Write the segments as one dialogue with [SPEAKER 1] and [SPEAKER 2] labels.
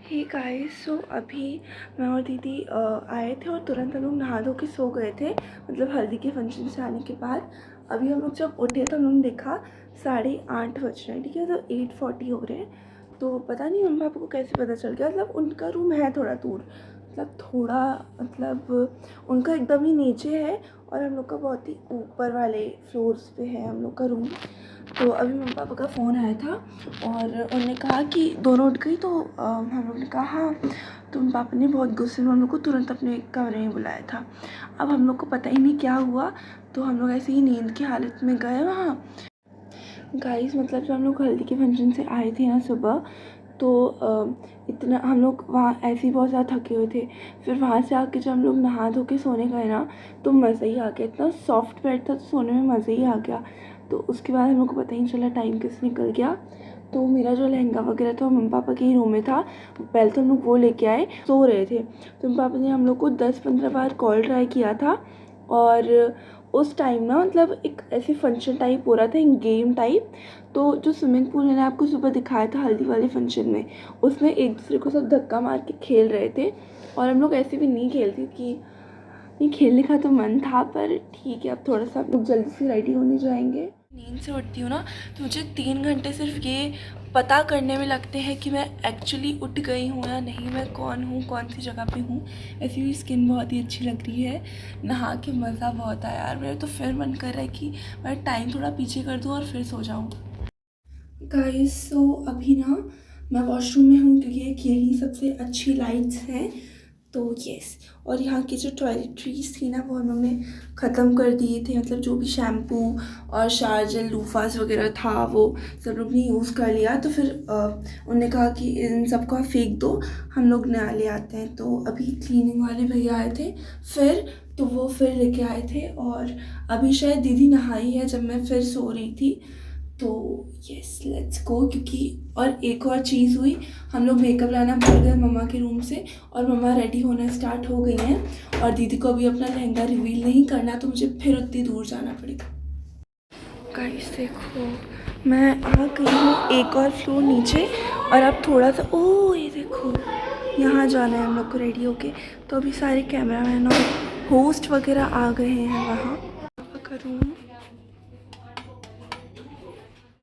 [SPEAKER 1] Hey guys, सो अभी मैं और दीदी आए थे और तुरंत हम लोग नहा धो के सो गए थे। मतलब हल्दी के फंक्शन से आने के बाद अभी हम लोग जब उठे तो हम लोग ने देखा 8:30 बज रहे हैं। ठीक है, तो 8:40 हो रहे हैं। तो पता नहीं मम्मी पापा को कैसे पता चल गया। मतलब उनका रूम है थोड़ा दूर, मतलब उनका एकदम ही नीचे है और हम लोग का बहुत ही ऊपर वाले फ्लोर्स पे है हम लोग का रूम। तो अभी मम्मी पापा का फ़ोन आया था और उन्होंने कहा कि दोनों उठ गई। तो हम लोग ने कहा हाँ। तो मम्मी पापा ने बहुत गुस्से में हम लोग को तुरंत अपने कमरे में बुलाया था। अब हम लोग को पता ही नहीं क्या हुआ, तो हम लोग ऐसे ही नींद की हालत में गए वहाँ। गाइस, मतलब जब हम लोग हल्दी के फंक्शन से आए थे ना सुबह, तो इतना हम लोग वहाँ ऐसे ही बहुत ज़्यादा थके हुए थे। फिर वहाँ से आके जब हम लोग नहा धो के सोने गए ना, तो मज़ा ही आ गया। इतना सॉफ्ट बेड था तो सोने में मज़ा ही आ गया। तो उसके बाद हम लोग को पता ही नहीं चला टाइम कैसे निकल गया। तो मेरा जो लहंगा वगैरह था वो मम्मी पापा के ही रूम में था। पहले तो हम लोग वो लेके आए, सो रहे थे। तो मम्मी पापा ने हम लोग को 10-15 बार कॉल ट्राई किया था। और उस टाइम ना मतलब एक ऐसे फंक्शन टाइप हो रहा था, एक गेम टाइप। तो जो स्विमिंग पूल मैंने आपको सुबह दिखाया था हल्दी वाले फंक्शन में, उसमें एक दूसरे को सब धक्का मार के खेल रहे थे। और हम लोग ऐसे भी नहीं खेलते कि नहीं, खेलने का तो मन था पर ठीक है, अब थोड़ा सा हम लोग जल्दी से रेडी होने जाएंगे। नींद से उठती हूँ ना, तो मुझे 3 घंटे सिर्फ ये पता करने में लगते हैं कि मैं एक्चुअली उठ गई हूँ या नहीं, मैं कौन हूँ, कौन सी जगह पे हूँ। ऐसी भी स्किन बहुत ही अच्छी लग रही है, नहा के मज़ा बहुत आया यार। मेरा तो फिर मन कर रहा है कि मैं टाइम थोड़ा पीछे कर दूँ और फिर सो जाऊँ। गाइस, सो अभी ना मैं वॉशरूम में हूँ क्योंकि यही सबसे अच्छी लाइट्स हैं। तो यस, और यहाँ की जो टॉयलेटरीज थी ना वो हम लोग ने ख़त्म कर दिए थे। मतलब जो भी शैम्पू और शावर जेल लूफास वगैरह था वो सब लोग ने यूज़ कर लिया। तो फिर उन्होंने कहा कि इन सबको आप फेंक दो, हम लोग नया ले आते हैं। तो अभी क्लीनिंग वाले भैया आए थे फिर, तो वो फिर लेके आए थे। और अभी शायद दीदी नहाई है जब मैं फिर सो रही थी। तो यस, लेट्स गो। क्योंकि और एक और चीज़ हुई, हम लोग मेकअप लाना भूल गए मम्मा के रूम से और मम्मा रेडी होना स्टार्ट हो गई हैं। और दीदी को अभी अपना लहंगा रिवील नहीं करना, तो मुझे फिर उतनी दूर जाना पड़ेगा। गाइस देखो, मैं आ गई हूँ एक और फ्लोर नीचे और अब थोड़ा सा ये देखो, यहाँ जाना है हम लोग को रेडी होके। तो अभी सारे कैमरामैन और होस्ट वगैरह आ गए हैं वहाँ। पापा का रूम।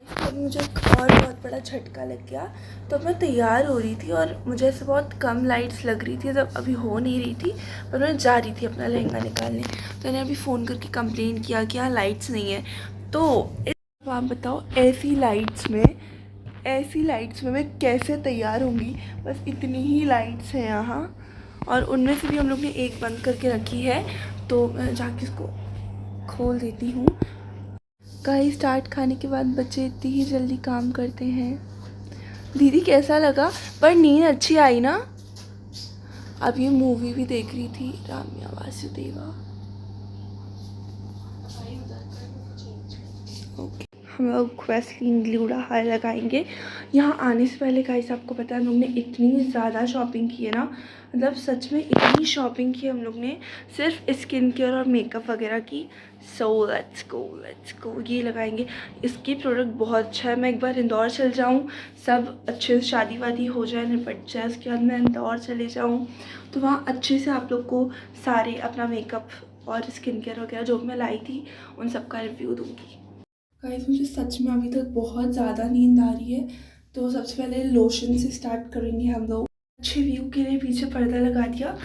[SPEAKER 1] तब मुझे एक और बहुत बड़ा झटका लग गया। तो मैं तैयार हो रही थी और मुझे ऐसे बहुत कम लाइट्स लग रही थी, जब अभी हो नहीं रही थी, पर मैं जा रही थी अपना लहंगा निकालने। तो मैंने अभी फ़ोन करके कंप्लेन किया कि यहाँ लाइट्स नहीं है। तो आप बताओ, ऐसी लाइट्स में मैं कैसे तैयार होंगी। बस इतनी ही लाइट्स हैं यहाँ, और उनमें से भी हम लोग ने एक बंद करके रखी है। तो मैं जाके इसको खोल देती हूँ। गाइस, स्टार्ट खाने के बाद बच्चे इतनी ही जल्दी काम करते हैं। दीदी कैसा लगा? पर नींद अच्छी आई ना? अब ये मूवी भी देख रही थी, राम्या वासुदेवा। ओके, हम लोग वैसलीन ग्लूडा हाई लगाएंगे। यहाँ आने से पहले गाइस आपको पता है हम लोग ने इतनी ज़्यादा शॉपिंग की है ना, मतलब सच में इतनी शॉपिंग की हम लोग ने सिर्फ स्किन केयर और मेकअप वगैरह की। सो लेट्स गो, ये लगाएंगे। इसकी प्रोडक्ट बहुत अच्छा है। मैं एक बार इंदौर चल जाऊँ, सब अच्छे से शादी वादी हो जाए, निपट जाए, उसके बाद मैं इंदौर चले जाऊँ, तो वहाँ अच्छे से आप लोग को सारे अपना मेकअप और स्किन केयर वगैरह जो भी मैं लाई थी उन सब का रिव्यू दूँगी। गाइस, मुझे सच में अभी तक बहुत ज़्यादा नींद आ रही है। तो सबसे पहले लोशन से स्टार्ट करेंगे हम लोग। अच्छे व्यू के लिए पीछे पर्दा लगा दिया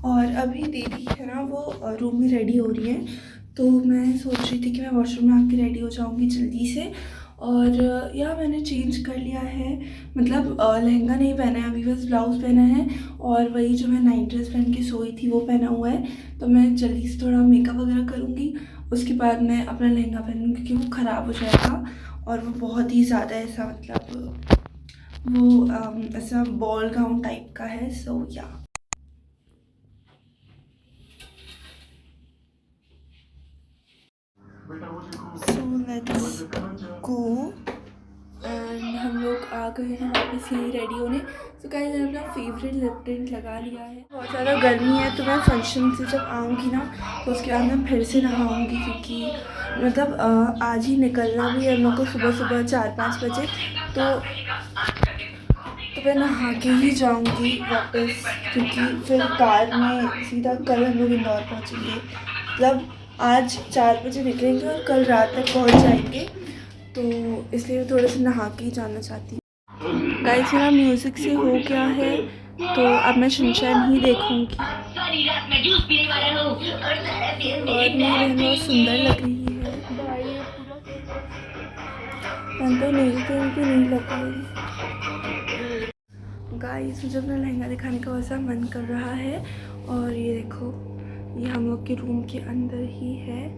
[SPEAKER 1] और अभी दीदी है ना वो रूम में रेडी हो रही है। तो मैं सोच रही थी कि मैं वॉशरूम में आके रेडी हो जाऊंगी जल्दी से। और या मैंने चेंज कर लिया है, मतलब लहंगा नहीं पहना है अभी, बस ब्लाउज़ पहना है। और वही जो मैं नाइट ड्रेस पहन के सोई थी वो पहना हुआ है। तो मैं जल्दी से थोड़ा मेकअप वगैरह करूँगी, उसके बाद मैं अपना लहंगा पहनूँगी क्योंकि वो ख़राब हो जाएगा। और वो बहुत ही ज़्यादा ऐसा, मतलब वो ऐसा बॉल गाउन टाइप का है। सो या सो लेट्स गो। एंड हम लोग आ गए हैं वापस यहीं रेडी होने। तो गाइस, मैंने अपना फेवरेट लिप टिंट लगा लिया है। बहुत ज़्यादा गर्मी है, तो मैं फंक्शन से जब आऊँगी ना तो उसके बाद मैं फिर से नहाऊँगी, क्योंकि मतलब आज ही निकलना भी है हम लोग को सुबह सुबह 4-5 बजे। तो तो मैं नहा के ही जाऊंगी वापस, क्योंकि फिर कार में सीधा कल हम लोग इंदौर पहुंचेंगे। मतलब आज 4 बजे निकलेंगे और कल रात तक पहुंच जाएंगे, तो इसलिए मैं थोड़ा सा नहा के ही जाना चाहती हूँ। गाइस मेरा म्यूज़िक से हो गया है, तो अब मैं सनशाइन ही देखूंगी। और मेरी बहन बहुत सुंदर लग रही है। मैंने तो नेल पेंट भी नहीं लगाई। गाइस मुझे अपना लहंगा दिखाने का वैसा मन कर रहा है, और ये देखो ये हम लोग के रूम के अंदर ही है।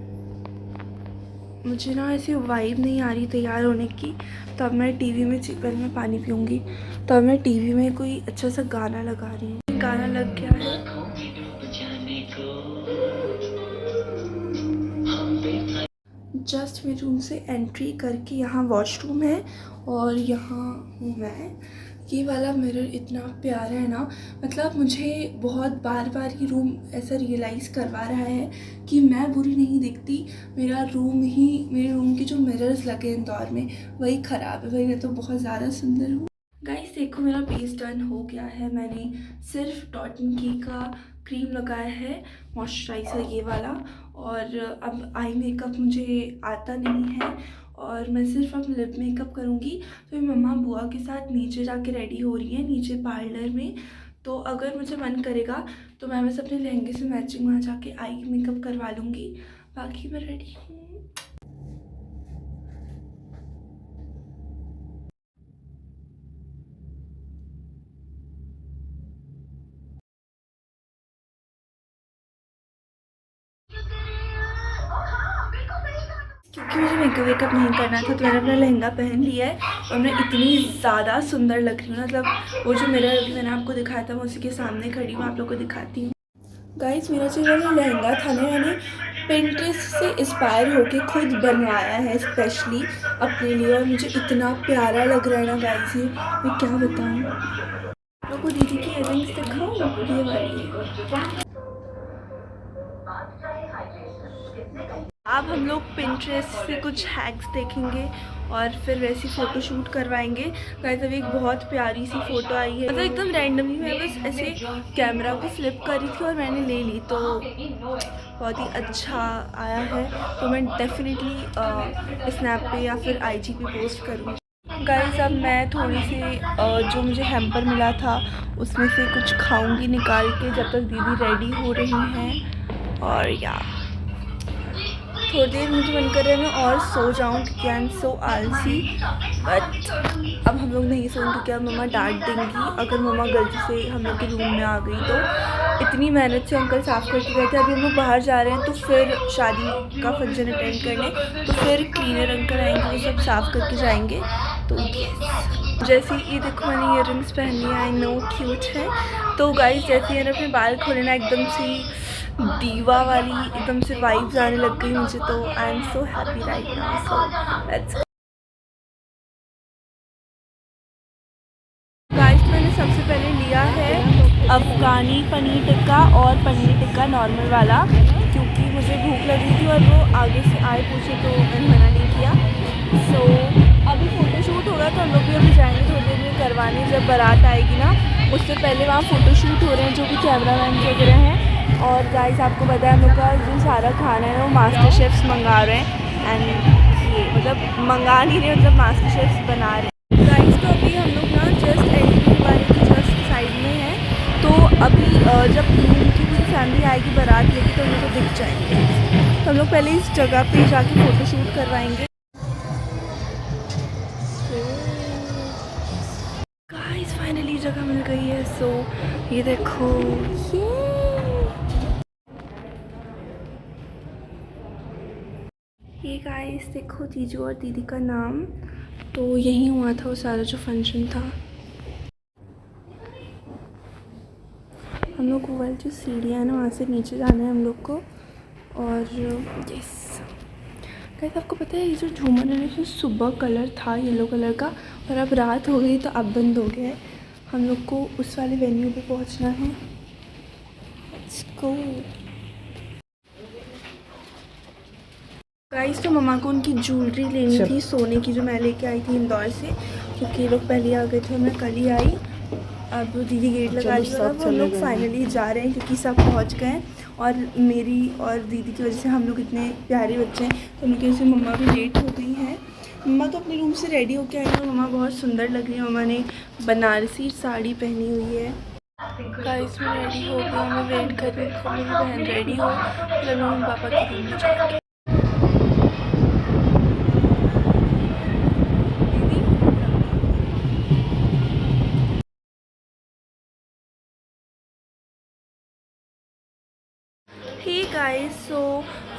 [SPEAKER 1] मुझे ना ऐसी वाइब नहीं आ रही तैयार होने की, तो अब मैं टीवी में पहले मैं पानी पीऊँगी, तो अब मैं टीवी में कोई अच्छा सा गाना लगा रही हूँ। गाना लग गया है। जस्ट मेरे रूम से एंट्री करके यहाँ वॉशरूम है और यहाँ हूँ मैं। ये वाला मिरर इतना प्यारा है ना, मतलब मुझे बहुत बार बार ये रूम ऐसा रियलाइज़ करवा रहा है कि मैं बुरी नहीं दिखती, मेरे रूम के जो मिरर्स लगे इंदौर में वही ख़राब है, वही मैं तो बहुत ज़्यादा सुंदर हूँ। गाइस देखो मेरा बेस डन हो गया है। मैंने सिर्फ डॉट एंड की का क्रीम लगाया है, मॉइस्चराइज़र ये वाला, और अब आई मेकअप मुझे आता नहीं है और मैं सिर्फ अब लिप मेकअप करूँगी। फिर मम्मा बुआ के साथ नीचे जाके रेडी हो रही है, नीचे पार्लर में, तो अगर मुझे मन करेगा तो मैं बस अपने लहंगे से मैचिंग वहाँ जाके आई मेकअप करवा लूँगी। बाकी मैं रेडी हूँ। क्योंकि मुझे मेकअप नहीं करना था, तो मैंने अपना लहंगा पहन लिया है और मैं इतनी ज़्यादा सुंदर लग रही हूँ ना, मतलब वो जो मिरर अभी मैंने आपको दिखाया था मैं उसी के सामने खड़ी हूँ, आप लोग को दिखाती हूँ। गाइस मेरा जो वाला लहंगा था ना, मैंने पिंटरेस्ट से इंस्पायर होके खुद बनवाया है स्पेशली अपने लिए, और मुझे इतना प्यारा लग रहा है ना गाइस, ये मैं क्या बताऊँ। आप लोग को दीदी की इयररिंग्स दिखाऊँ, ये वाली। अब हम लोग पिंटरेस्ट से कुछ हैक्स देखेंगे और फिर वैसी फ़ोटो शूट करवाएंगे। गाइस अभी एक बहुत प्यारी सी फ़ोटो आई है, मतलब एकदम रैंडमली मैं बस ऐसे कैमरा को फ्लिप कर रही थी और मैंने ले ली, तो बहुत ही अच्छा आया है, तो मैं डेफिनेटली स्नैप पे या फिर आईजी पे पोस्ट करूँगी। गाइस अब मैं थोड़ी सी जो मुझे हैम्पर मिला था उसमें से कुछ खाऊँगी निकाल के, जब तक दीदी रेडी हो रही हैं। और या थोड़ी देर मुझे मन कर रहा है मैं और सो जाऊँ, क्योंकि आई एम सो आलसी, बट अब हम लोग नहीं सोएंगे क्योंकि अब मम्मा डांट देंगी अगर मम्मा गलती से हम लोग के रूम में आ गई तो। इतनी मेहनत से अंकल साफ़ करके गए थे, अभी हम लोग बाहर जा रहे हैं तो फिर शादी का फंक्शन अटेंड करने, तो फिर क्लीनर अंकल आएंगे, वो सब साफ़ करके जाएंगे। तो जैसे ये देखो मैंने इयररिंग्स पहनी है, आई नो क्यूट है। तो गाइस जैसे मैंने अपने बाल खोले ना, एकदम सी दीवा वाली एकदम से वाइब्स आने लग गई मुझे, तो I am so happy right now. So let's guys मैंने सबसे पहले लिया है अफ़गानी पनीर टिक्का और पनीर टिक्का नॉर्मल वाला, क्योंकि मुझे भूख लगी थी और वो आगे से आए पूछे तो मैंने मना नहीं किया। सो अभी फ़ोटोशूट होगा तो हम लोग भी अभी जाएंगे थोड़ी देर में करवाने, जब बारात आएगी ना उससे पहले वहाँ फ़ोटोशूट हो रहे हैं जो कि कैमरामैन वगैरह हैं। और गाइस आपको पता है हम लोग का जो सारा खाना है ना वो मास्टर शेफ्स मंगा रहे हैं, एंड ये मतलब मंगा नहीं रहे, मतलब मास्टर शेफ्स बना रहे हैं। गाइस तो अभी हम लोग ना जस्ट एंट्री वाले की जस्ट साइड में हैं, तो अभी जब उनकी पूरी फैमिली आएगी बारात लेके तो उनको दिख जाएंगे, तो हम लोग पहले इस जगह पे जाके फ़ोटोशूट करवाएंगे। गाइस फाइनली जगह मिल गई है। सो ये देखो ये गाइस देखो जीजू और दीदी का नाम, तो यही हुआ था वो सारा जो फंक्शन था। हम लोग को वाली जो सीढ़ियाँ है ना वहाँ से नीचे जाना है हम लोग को। और यस गाइस आपको पता है ये जो झूमर है ना, सुबह कलर था येलो कलर का, और अब रात हो गई तो अब बंद हो गया है। हम लोग को उस वाले वेन्यू पे पहुँचना है। Let's go. गाइस तो मम्मा को उनकी ज्वेलरी लेनी थी सोने की, जो मैं लेके आई थी इंदौर से, क्योंकि ये लोग पहले आ गए थे और मैं कल ही आई। अब दीदी गेट लगा रही है और अब हम लोग फाइनली जा रहे हैं क्योंकि सब पहुंच गए हैं। और मेरी और दीदी की वजह से हम लोग इतने प्यारे बच्चे हैं तो उनकी वजह से मम्मा भी लेट हो गई हैं। मम्मा तो अपने रूम से रेडी होके आई है। मम्मा बहुत सुंदर लग रही है। मम्मा ने बनारसी साड़ी पहनी हुई है। गाइस मैं रेडी हो गई, मैं वेट कर रही हूँ मेरी बहन रेडी हो, फिर मम्मी पापा के रूम में जाएंगे। हे गाइस, सो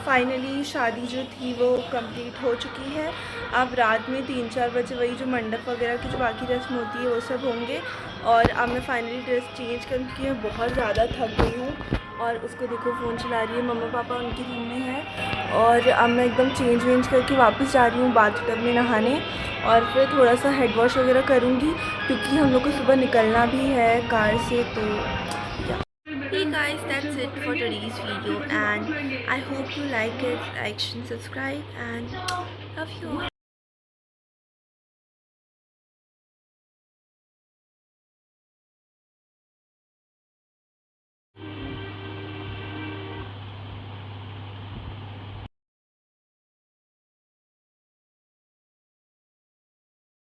[SPEAKER 1] फाइनली शादी जो थी वो कंप्लीट हो चुकी है। अब रात में 3-4 बजे वही जो मंडप वगैरह की जो बाकी रस्म होती है वो सब होंगे। और अब मैं फाइनली ड्रेस चेंज करूँ क्योंकि मैं बहुत ज़्यादा थक गई हूँ। और उसको देखो फ़ोन चला रही है, मम्मा पापा उनके रूम में है। और अब मैं एकदम चेंज वेंज करके वापस जा रही हूँ बाथटब में नहाने। और फिर थोड़ा सा हेड वॉश वगैरह करूँगी क्योंकि हम लोग को सुबह निकलना भी है कार से। तो hey guys, that's it for today's video and I hope you like it, like and subscribe and love you all.